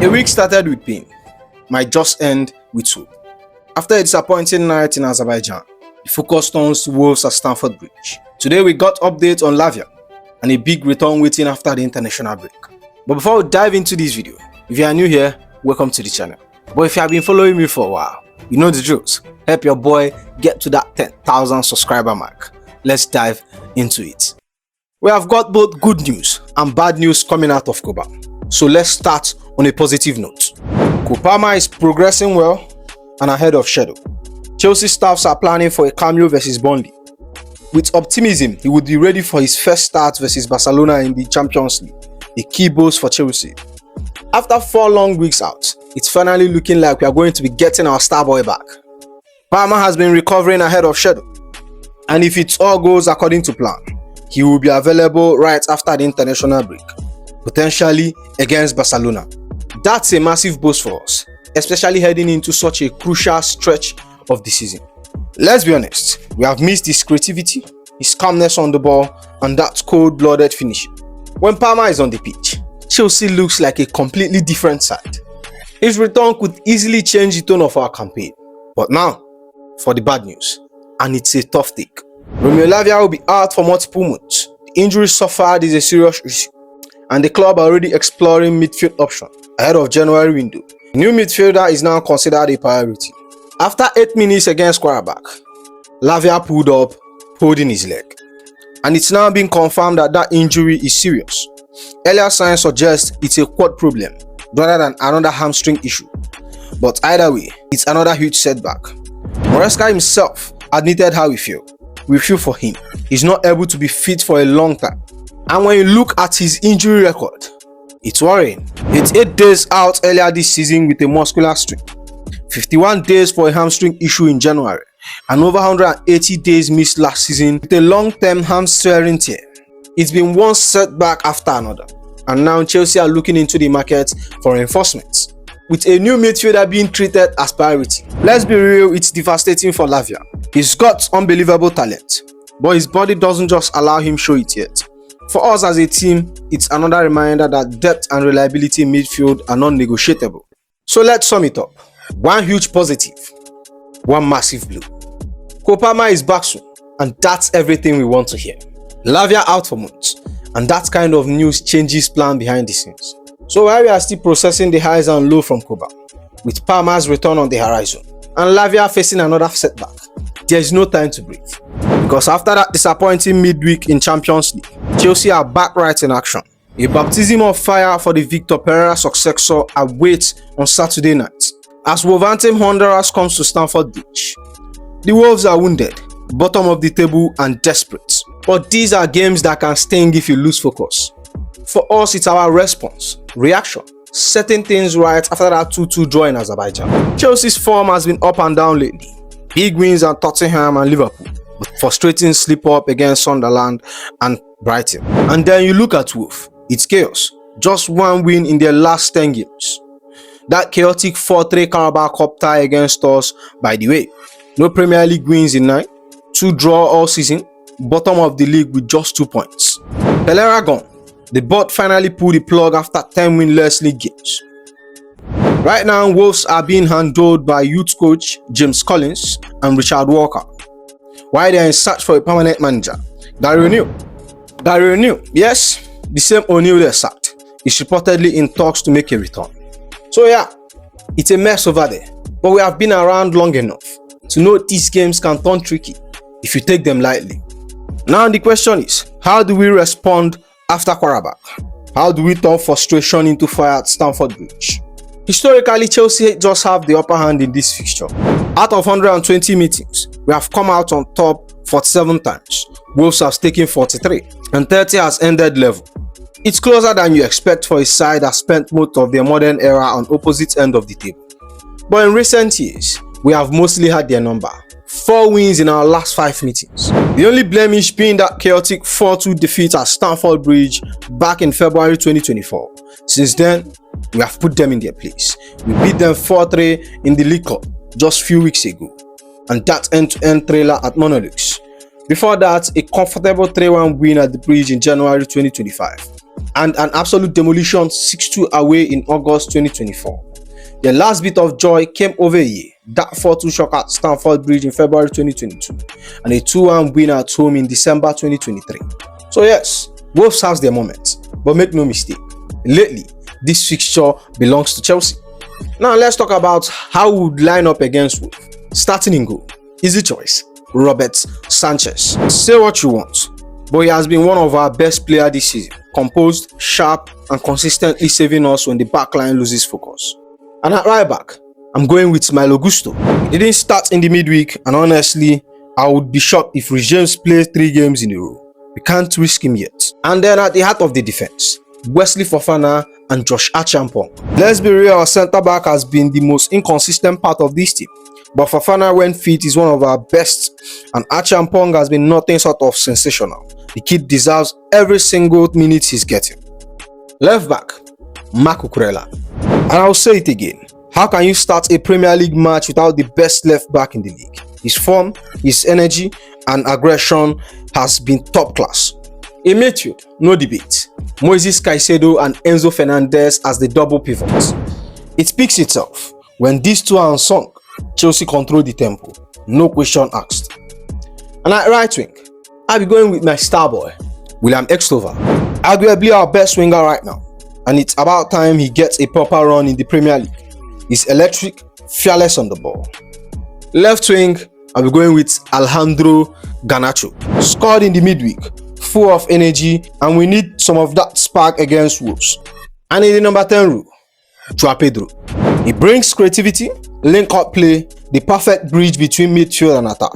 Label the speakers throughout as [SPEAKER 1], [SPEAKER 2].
[SPEAKER 1] A week started with pain, might just end with hope. After a disappointing night in Azerbaijan, the focus turns to Wolves at Stamford Bridge. Today we got updates on Lavia and a big return waiting after the international break. But before we dive into this video, if you are new here, welcome to the channel. But if you have been following me for a while, you know the drills. Help your boy get to that 10,000 subscriber mark. Let's dive into it. We have got both good news and bad news coming out of Cuba. So let's start on a positive note. Kupama is progressing well and ahead of schedule. Chelsea staffs are planning for a cameo versus Burnley. With optimism, he would be ready for his first start versus Barcelona in the Champions League, a key boost for Chelsea. After 4 long weeks out, it's finally looking like we are going to be getting our star boy back. Palmer has been recovering ahead of schedule, and if it all goes according to plan, he will be available right after the international break, potentially against Barcelona. That's a massive boost for us, especially heading into such a crucial stretch of the season. Let's be honest, we have missed his creativity, his calmness on the ball, and that cold-blooded finishing. When Palmer is on the pitch, Chelsea looks like a completely different side. His return could easily change the tone of our campaign. But now, for the bad news, and it's a tough take. Romeo Lavia will be out for multiple months. The injury suffered is a serious issue, and the club are already exploring midfield options ahead of January window. A new midfielder is now considered a priority. After 8 minutes against Qarabağ, Lavia pulled up, holding his leg, and it's now been confirmed that that injury is serious. Earlier signs suggest it's a quad problem rather than another hamstring issue, but either way, it's another huge setback. Maresca himself admitted how he felt. We feel for him. He's not able to be fit for a long time, and when you look at his injury record, it's worrying. It's 8 days out earlier this season with a muscular strain, 51 days for a hamstring issue in January, and over 180 days missed last season with a long-term hamstring tear. It's been one setback after another, and now Chelsea are looking into the market for reinforcements, with a new midfielder being treated as priority. Let's be real, it's devastating for Lavia. He's got unbelievable talent, but his body doesn't just allow him show it yet. For us as a team, it's another reminder that depth and reliability in midfield are non-negotiable. So let's sum it up. One huge positive, one massive blow. Kupama is back soon, and that's everything we want to hear. Lavia out for months, and that kind of news changes plan behind the scenes. So while we are still processing the highs and lows from Cuba, with Palmer's return on the horizon, and Lavia facing another setback, there is no time to breathe. Because after that disappointing midweek in Champions League, Chelsea are back right in action. A baptism of fire for the Victor Pereira successor awaits on Saturday night, as Wolverhampton Wanderers comes to Stamford Bridge. The Wolves are wounded, bottom of the table and desperate. But these are games that can sting if you lose focus. For us, it's our response, reaction, setting things right after that 2-2 draw in Azerbaijan. Chelsea's form has been up and down lately. Big wins at Tottenham and Liverpool, but frustrating slip-up against Sunderland and Brighton. And then you look at Wolves, it's chaos. Just one win in their last 10 games. That chaotic 4-3 Carabao Cup tie against us, by the way. No Premier League wins in 9, 2 draw all season, bottom of the league with just 2 points. Pereira gone. The board finally pulled the plug after 10 winless league games. Right now, Wolves are being handled by youth coach James Collins and Richard Walker, while they are in search for a permanent manager. Gary O'Neill, yes, the same O'Neill they sacked, is reportedly in talks to make a return. So yeah, it's a mess over there, but we have been around long enough to know these games can turn tricky if you take them lightly. Now the question is, how do we respond after Qarabağ? How do we turn frustration into fire at Stamford Bridge? Historically, Chelsea just have the upper hand in this fixture. Out of 120 meetings, we have come out on top 47 times. Wolves have taken 43, and 30 has ended level. It's closer than you expect for a side that spent most of their modern era on opposite end of the table. But in recent years, we have mostly had their number. 4 wins in our last 5 meetings. The only blemish being that chaotic 4-2 defeat at Stamford Bridge back in February 2024. Since then, we have put them in their place. We beat them 4-3 in the League Cup just a few weeks ago, and that end-to-end thriller at Monolux. Before that, a comfortable 3-1 win at the Bridge in January 2025. and an absolute demolition 6-2 away in August 2024. The last bit of joy came over here, that 4-2 shock at Stamford Bridge in February 2022 and a 2-1 win at home in December 2023. So yes, Wolves has their moments, but make no mistake, lately this fixture belongs to Chelsea. Now let's talk about how we would line up against Wolves. Starting in goal, easy choice, Robert Sanchez. Say what you want, but he has been one of our best players this season, composed, sharp and consistently saving us when the backline loses focus. And at right back, I'm going with Malo Gusto. He didn't start in the midweek, and honestly, I would be shocked if James plays 3 games in a row. We can't risk him yet. And then at the heart of the defense, Wesley Fofana and Josh Achampong. Let's be real, our centre back has been the most inconsistent part of this team, but Fofana when fit is one of our best, and Achampong has been nothing short of sensational. The kid deserves every single minute he's getting. Left back, Marc Cucurella. And I'll say it again, how can you start a Premier League match without the best left back in the league? His form, his energy and aggression has been top class. In midfield, no debate, Moises Caicedo and Enzo Fernandez as the double pivots. It speaks itself. When these two are unsung, Chelsea control the tempo, no question asked. And at right wing, I'll be going with my star boy, William Extova. Arguably our best winger right now, and it's about time he gets a proper run in the Premier League. He's electric, fearless on the ball. Left wing, I'll be going with Alejandro Garnacho. Scored in the midweek, full of energy, and we need some of that spark against Wolves. And in the number 10 row, Joao Pedro. He brings creativity, link-up play, the perfect bridge between midfield and attack.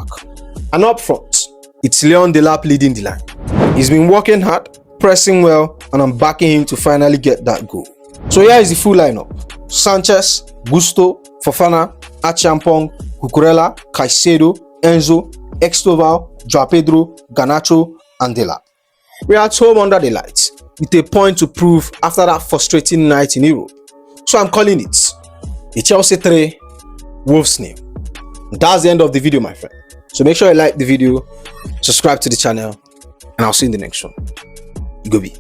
[SPEAKER 1] And up front, it's Leon Delap leading the line. He's been working hard, pressing well, and I'm backing him to finally get that goal. So here is the full lineup: Sanchez, Gusto, Fofana, Achampong, Cucurella, Caicedo, Enzo, Extova, Joao Pedro, Garnacho, and Delap. We're at home under the lights, with a point to prove after that frustrating night in Europe. So I'm calling it a Chelsea 3, Wolves nil. That's the end of the video, my friend. So make sure you like the video, subscribe to the channel, and I'll see you in the next one. Gobi.